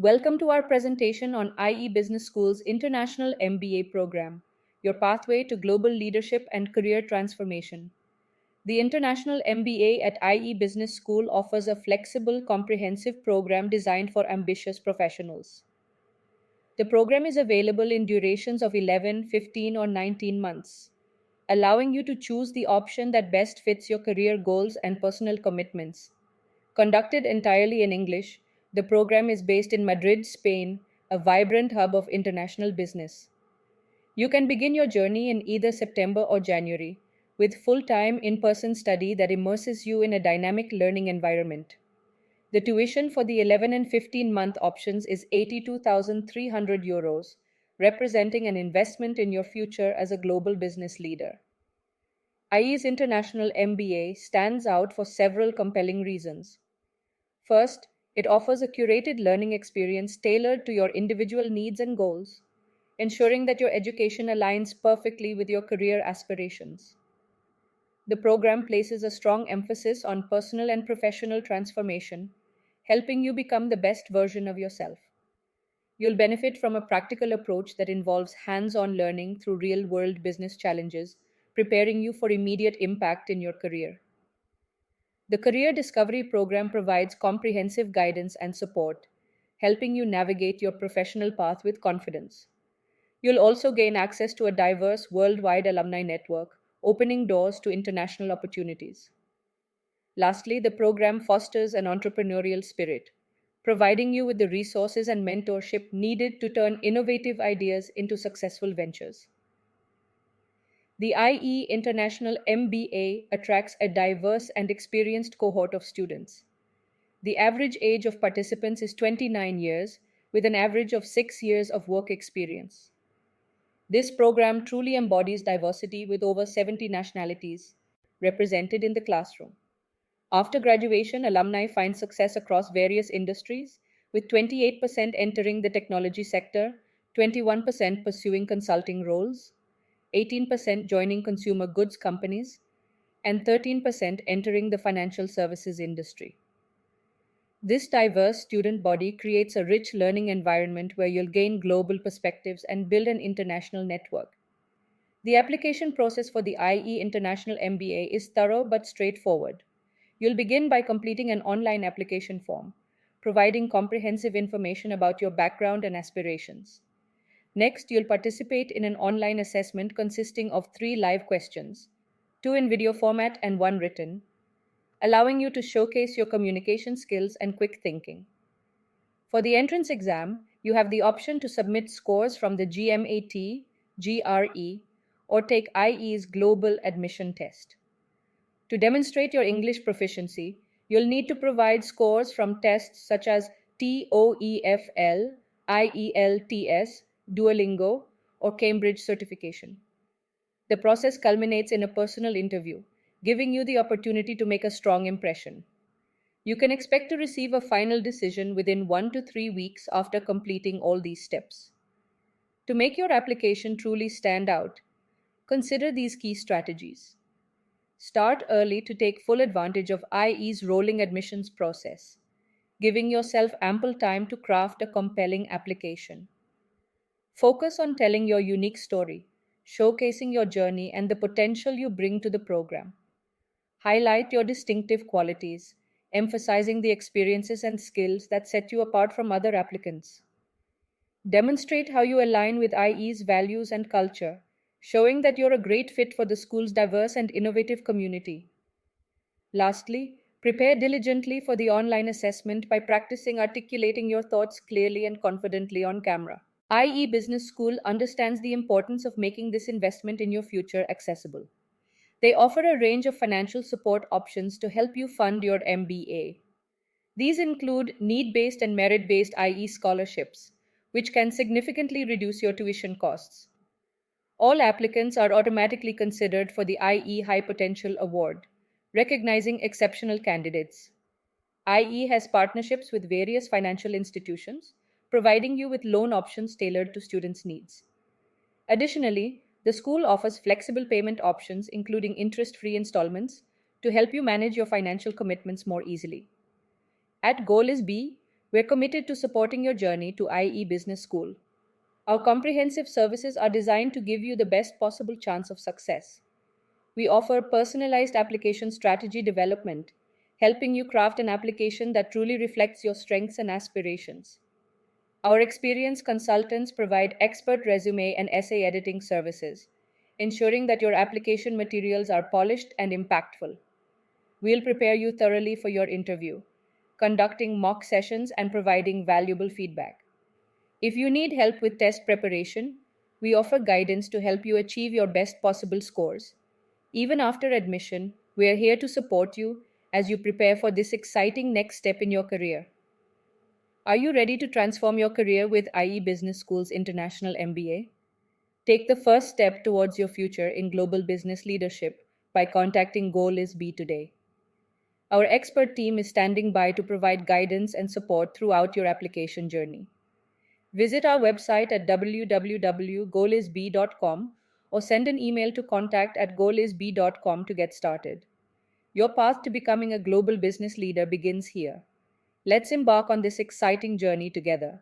Welcome to our presentation on IE Business School's International MBA program, your pathway to global leadership and career transformation. The International MBA at IE Business School offers a flexible, comprehensive program designed for ambitious professionals. The program is available in durations of 11, 15, or 19 months, allowing you to choose the option that best fits your career goals and personal commitments. Conducted entirely in English, the program is based in Madrid, Spain, a vibrant hub of international business. You can begin your journey in either September or January, with full time in person study that immerses you in a dynamic learning environment. The tuition for the 11 and 15-month options is €82,300, representing an investment in your future as a global business leader. IE's International MBA stands out for several compelling reasons. First, it offers a curated learning experience tailored to your individual needs and goals, ensuring that your education aligns perfectly with your career aspirations. The program places a strong emphasis on personal and professional transformation, helping you become the best version of yourself. You'll benefit from a practical approach that involves hands on learning through real world business challenges, preparing you for immediate impact in your career. The Career Discovery Program provides comprehensive guidance and support, helping you navigate your professional path with confidence. You'll also gain access to a diverse worldwide alumni network, opening doors to international opportunities. Lastly, the program fosters an entrepreneurial spirit, providing you with the resources and mentorship needed to turn innovative ideas into successful ventures. The IE International MBA attracts a diverse and experienced cohort of students. The average age of participants is 29 years, with an average of 6 years of work experience. This program truly embodies diversity with over 70 nationalities represented in the classroom. After graduation, alumni find success across various industries, with 28% entering the technology sector, 21% pursuing consulting roles, 18% joining consumer goods companies, and 13% entering the financial services industry. This diverse student body creates a rich learning environment where you'll gain global perspectives and build an international network. The application process for the IE International MBA is thorough but straightforward. You'll begin by completing an online application form, providing comprehensive information about your background and aspirations. Next, you'll participate in an online assessment consisting of 3 live questions, 2 in video format and 1 written, allowing you to showcase your communication skills and quick thinking. For the entrance exam, you have the option to submit scores from the GMAT, GRE, or take IE's Global Admission Test. To demonstrate your English proficiency, you'll need to provide scores from tests such as TOEFL, IELTS, Duolingo, or Cambridge certification. The process culminates in a personal interview, giving you the opportunity to make a strong impression. You can expect to receive a final decision within 1 to 3 weeks after completing all these steps. To make your application truly stand out, consider these key strategies. Start early to take full advantage of IE's rolling admissions process, giving yourself ample time to craft a compelling application. Focus on telling your unique story, showcasing your journey and the potential you bring to the program. Highlight your distinctive qualities, emphasizing the experiences and skills that set you apart from other applicants. Demonstrate how you align with IE's values and culture, showing that you're a great fit for the school's diverse and innovative community. Lastly, prepare diligently for the online assessment by practicing articulating your thoughts clearly and confidently on camera. IE Business School understands the importance of making this investment in your future accessible. They offer a range of financial support options to help you fund your MBA. These include need-based and merit-based IE scholarships, which can significantly reduce your tuition costs. All applicants are automatically considered for the IE High Potential Award, recognizing exceptional candidates. IE has partnerships with various financial institutions, providing you with loan options tailored to students' needs. Additionally, the school offers flexible payment options, including interest-free installments, to help you manage your financial commitments more easily. At GOALisB, We're committed to supporting your journey to IE Business School. Our comprehensive services are designed to give you the best possible chance of success. We offer personalized application strategy development, helping you craft an application that truly reflects your strengths and aspirations. Our experienced consultants provide expert resume and essay editing services, ensuring that your application materials are polished and impactful. We'll prepare you thoroughly for your interview, conducting mock sessions and providing valuable feedback. If you need help with test preparation, we offer guidance to help you achieve your best possible scores. Even after admission, we are here to support you as you prepare for this exciting next step in your career. Are you ready to transform your career with IE Business School's International MBA? Take the first step towards your future in global business leadership by contacting GOALisB today. Our expert team is standing by to provide guidance and support throughout your application journey. Visit our website at www.goalisb.com or send an email to contact@goalisb.com to get started. Your path to becoming a global business leader begins here. Let's embark on this exciting journey together.